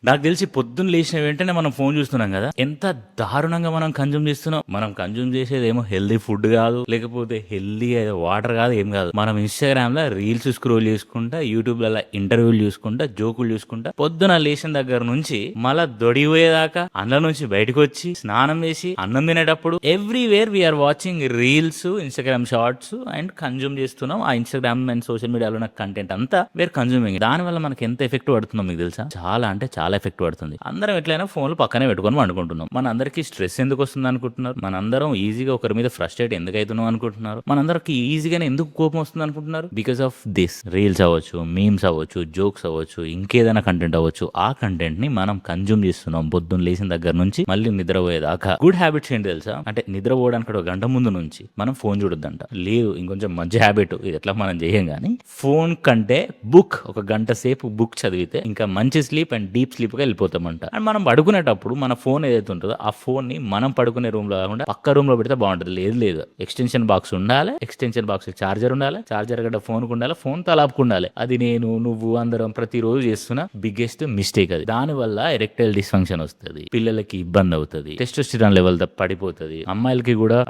నాకు తెలిసి పొద్దున్న లేచిన వెంటనే మనం ఫోన్ చూస్తున్నాం కదా, ఎంత దారుణంగా మనం కన్జ్యూమ్ చేస్తున్నాం. మనం కన్జ్యూమ్ చేసేది ఏమో హెల్దీ ఫుడ్ కాదు, లేకపోతే హెల్దీ వాటర్ కాదు, ఏం కాదు. మనం ఇన్స్టాగ్రామ్ లో రీల్స్ స్క్రోల్ చేసుకుంటా, యూట్యూబ్ లో ఇంటర్వ్యూలు చూసుకుంటా, జోకులు చూసుకుంటా, పొద్దున లేచిన దగ్గర నుంచి మళ్ళా దొడిపోయేదాకా అందులో నుంచి బయటకు వచ్చి స్నానం చేసి అన్నం తినేటప్పుడు everywhere we are watching reels, Instagram shorts and consume చేస్తున్నాం. ఆ ఇన్స్టాగ్రామ్ అండ్ సోషల్ మీడియాలో ఉన్న కంటెంట్ అంతా వేర్ కన్జ్యూమింగ్. దాని వల్ల మనకి ఎంత ఎఫెక్ట్ పడుతుందో మీకు తెలుసా? చాలా అంటే చాలా ఎఫెక్ట్ పడుతుంది. అందరం ఎట్లయినా ఫోన్లు పక్కనే పెట్టుకొని వండుకుంటున్నాం. మన అందరికి స్ట్రెస్ ఎందుకు వస్తుంది అనుకుంటున్నారు? మనందరం ఈజీగా ఒకరి మీద ఫ్రస్ట్రేట్ ఎందుకు అవుతున్నాం అనుకుంటున్నారు? మనందరికి ఈజీగానే ఎందుకు కోపం వస్తుంది అనుకుంటున్నారు? బికాస్ ఆఫ్ దిస్ రీల్స్ అవ్వచ్చు, మీమ్స్ అవ్వచ్చు, జోక్స్ అవ్వచ్చు, ఇంకేదైనా కంటెంట్ అవ్వచ్చు. ఆ కంటెంట్ ని మనం కన్జ్యూమ్ చేస్తున్నాం పొద్దున్న లేచిన దగ్గర నుంచి మళ్ళీ నిద్రపోయేదాకా. గుడ్ హ్యాబిట్స్ ఏంటి తెలుసా? అంటే నిద్రపోవడానికి ఒక గంట ముందు నుంచి మనం ఫోన్ చూడొద్దంట. లేదు, ఇంకొంచెం మంచి హ్యాబిట్ ఇది, ఎట్లా మనం చేయం కానీ ఫోన్ కంటే బుక్, ఒక గంట సేపు బుక్ చదివితే ఇంకా మంచి స్లీప్ అండ్ డీప్ స్లీప్ గా వెళ్ళిపోతామంట. అండ్ మనం పడుకునేటప్పుడు మన ఫోన్ ఏదైతే ఉంటుందో ఆ ఫోన్ ని మనం పడుకునే రూమ్ లో కాకుండా పక్క రూమ్ లో పెడితే బాగుంటుంది. లేదు, ఎక్స్టెన్షన్ బాక్స్ ఉండాలి, ఎక్స్టెన్షన్ బాక్స్ చార్జర్ ఉండాలి, చార్జర్ గడ్డ ఫోన్ కు ఉండాలి, ఫోన్ తలాపుకుండాలి. అది నేను, నువ్వు, అందరం ప్రతిరోజు చేస్తున్న బిగ్గెస్ట్ మిస్టేక్ అది. దాని వల్ల ఎరెక్టైల్ డిస్ఫంక్షన్ వస్తుంది, పిల్లలకి ఇబ్బంది అవుతుంది, టెస్టోస్టిరాన్ లెవెల్ పడిపోతుంది, అమ్మాయిలకి కూడా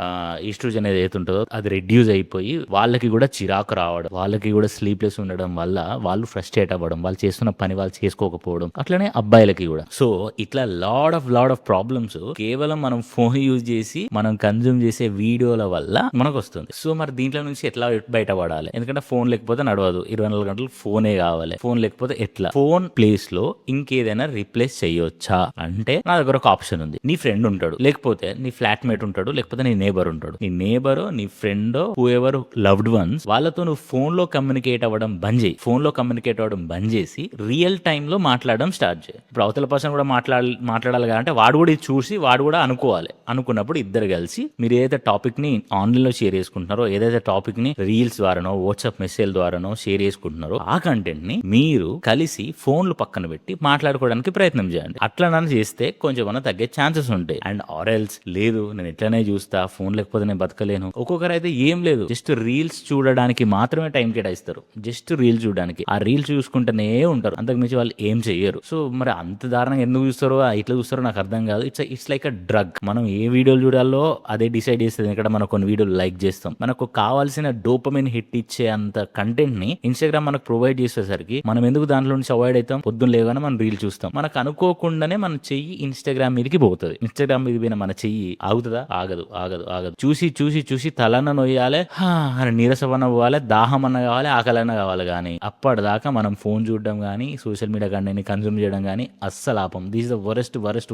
ఈస్ట్రోజన్ ఏదైతే ఉంటుందో అది రెడ్యూస్ అయిపోయి వాళ్ళకి కూడా చిరాకు రావడం, వాళ్ళకి కూడా స్లీప్లెస్ ఉండడం వల్ల వాళ్ళు ఫ్రస్ట్రేట్ అవ్వడం, వాళ్ళు చేస్తున్న పని వాళ్ళు చేసుకోకపోవడం, అట్లనే అబ్బాయిలకి కూడా. సో ఇట్లా లాడ్ ఆఫ్ ప్రాబ్లమ్స్ కేవలం మనం ఫోన్ యూజ్ చేసి మనం కన్జ్యూమ్ చేసే వీడియోల వల్ల మనకు వస్తుంది. సో మరి దీంట్లో నుంచి ఎట్లా బయటపడాలి? ఎందుకంటే ఫోన్ లేకపోతే నడవదు, 24 గంటలు ఫోనే కావాలి. ఫోన్ లేకపోతే ఎట్లా? ఫోన్ ప్లేస్ లో ఇంకేదైనా రీప్లేస్ చేయొచ్చా అంటే నా దగ్గర ఒక ఆప్షన్ ఉంది. నీ ఫ్రెండ్ ఉంటాడు, లేకపోతే నీ ఫ్లాట్ మేట్ ఉంటాడు, లేకపోతే నీ నేబర్ ఉంటాడు. నీ నేబర్, నీ friend, who ever loved ones, వాళ్ళతో నువ్వు ఫోన్ లో కమ్యూనికేట్ అవ్వడం బంద్ చేయి. ఫోన్ లో కమ్యూనికేట్ అవ్వడం బంద్ చేసి రియల్ టైమ్ లో మాట్లాడడం స్టార్ట్ చేయి. ఇప్పుడు అవతల పర్సన్ కూడా మాట్లాడాలి అంటే వాడు కూడా ఇది చూసి వాడు కూడా అనుకోవాలి. అనుకున్నప్పుడు ఇద్దరు కలిసి మీరు ఏదైతే టాపిక్ ని ఆన్లైన్ లో షేర్ చేసుకుంటున్నారో, ఏదైతే టాపిక్ ని రీల్స్ ద్వారానో వాట్సాప్ మెసేజ్ ద్వారానో షేర్ చేసుకుంటున్నారో ఆ కంటెంట్ ని మీరు కలిసి ఫోన్లు పక్కన పెట్టి మాట్లాడుకోవడానికి ప్రయత్నం చేయండి. అట్లా నన్ను చేస్తే కొంచెం తగ్గే ఛాన్సెస్ ఉంటాయి. అండ్ ఆరెల్స్ లేదు, నేను ఇట్లనే చూస్తా, ఫోన్ లేకపోతే నేను బతకలేను. ఒక్కొక్కరు అయితే ఏం లేదు, జస్ట్ రీల్స్ చూడడానికి మాత్రమే టైం కేటాయిస్తారు. జస్ట్ రీల్స్ చూడడానికి, ఆ రీల్స్ చూసుకుంటూనే ఉంటారు, అంతకు మించి వాళ్ళు ఏం చెయ్యరు. సో మరి అంత దారుణంగా ఎందుకు చూస్తారో, ఇట్లా చూస్తారో నాకు అర్థం కాదు. It's like a drug. మనం ఏ వీడియోలు చూడాలో అదే డిసైడ్ చేస్తుంది. ఇక్కడ మనం కొన్ని వీడియోలు లైక్ చేస్తాం, మనకు కావాల్సిన డోపమైన్ హిట్ ఇచ్చే అంత కంటెంట్ ని ఇన్స్టాగ్రామ్ మనకు ప్రొవైడ్ చేసేసరికి మనం ఎందుకు దాంట్లో నుంచి అవాయిడ్ అవుతాం? పొద్దున్న లేవగానే మనం రీల్ చూస్తాం, మనకు అనుకోకుండానే మన చెయ్యి ఇన్స్టాగ్రామ్ మీదకి పోతుంది. ఇన్స్టాగ్రామ్ మీద పోయిన మన చెయ్యి ఆగుతుందా? ఆగదు. చూసి చూసి చూసి తలన్న నొయ్యాలి, అని నీరసమన్న పోవాలి, దాహం అన్న కావాలి, ఆకలన్న కావాలి. కానీ అప్పటిదాకా మనం ఫోన్ చూడడం కానీ సోషల్ మీడియా కంటెంట్ కన్జ్యూమ్ చేయడం కానీ అస్సలు ఆపం. This is the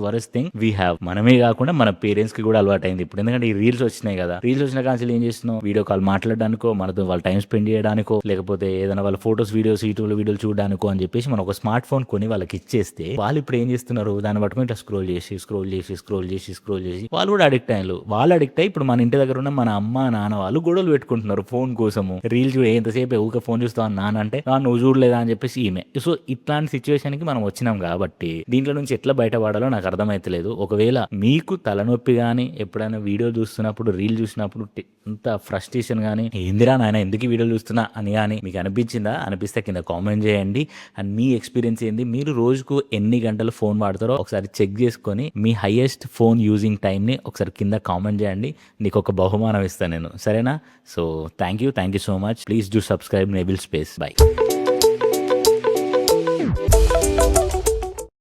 worst thing we have. మనమే కాకుండా మన పేరెంట్స్ కి కూడా అలవాటు అయింది ఇప్పుడు. ఎందుకంటే ఈ రీల్స్ వచ్చినాయి కదా, రీల్స్ వచ్చిన కాన్సలు ఏం చేస్తున్నాం? వీడియో కాల్ మాట్లాడడానికో, మనతో వాళ్ళ టైం స్పెండ్ చేయడానికో, లేకపోతే ఏదైనా వాళ్ళ ఫోటోస్, వీడియోస్, యూట్యూబ్ వీడియోలు చూడడానికో అని చెప్పేసి మనం ఒక స్మార్ట్ ఫోన్ కొని వాళ్ళకి ఇచ్చేస్తే వాళ్ళు ఇప్పుడు ఏం చేస్తున్నారు? దాన్ని పట్టుకుని ఇట్లా స్క్రోల్ చేసి వాళ్ళు కూడా అడిక్ట్ అయ్యారు. వాళ్ళు అడిక్ట్ అయ్యి ఇప్పుడు మన ఇంటి దగ్గర ఉన్న మన అమ్మ నాన్న వాళ్ళు గొడవలు పెట్టుకుంటున్నారు ఫోన్ కోసము. రీల్స్ ఎంతసేపు ఊరికే ఫోన్ చూస్తావు నాన్న అంటే నువ్వు చూడలేదా అని చెప్పేసి ఈమె. సో ఇట్లాంటి సిచ్యువేషన్ కి మనం వచ్చినాం కాబట్టి దీంట్లో నుంచి ఎట్లా బయటపడాలో నాకు అర్థమైతలేదు. ఒకవేళ మీకు తలనొప్పి కానీ ఎప్పుడైనా వీడియో చూస్తున్నప్పుడు, రీల్ చూసినప్పుడు అంత ఫ్రస్ట్రేషన్ కానీ ఏందిరా నాయన ఎందుకు వీడియోలు చూస్తున్నా అని కానీ మీకు అనిపించిందా? అనిపిస్తే కింద కామెంట్ చేయండి. అండ్ మీ ఎక్స్పీరియన్స్ ఏంది? మీరు రోజుకు ఎన్ని గంటలు ఫోన్ వాడతారో ఒకసారి చెక్ చేసుకొని మీ హైయెస్ట్ ఫోన్ యూజింగ్ టైంని ఒకసారి కింద కామెంట్ చేయండి. నీకు ఒక బహుమానం ఇస్తాను నేను, సరేనా? So thank you so much. Please do subscribe నేబుల్ స్పేస్. బై.